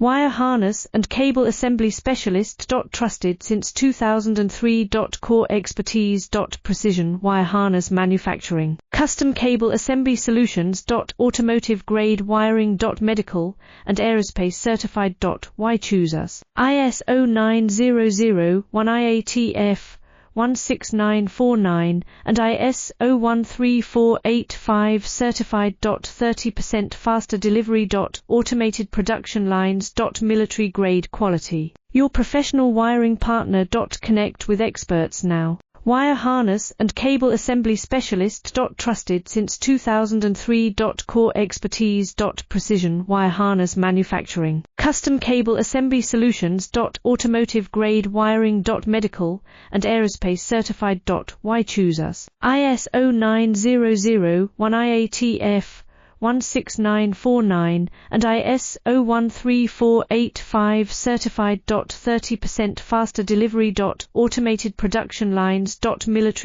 Wire harness and cable assembly specialist. Trusted since 2003. Core expertise. Precision wire harness manufacturing. Custom cable assembly solutions. Automotive grade wiring. Medical and aerospace certified. Why choose us? ISO 9001 IATF 16949 and ISO 13485 certified. 30% faster delivery. Automated production lines. Military grade quality. Your professional wiring partner. Connect with experts now. Wire harness and cable assembly specialist. Trusted since 2003. Core expertise. Precision wire harness manufacturing. Custom cable assembly solutions. Automotive grade wiring. Medical and aerospace certified. Why choose us? ISO 9001 IATF 16949 and ISO 13485 certified. 30% faster delivery. Automated production lines. Military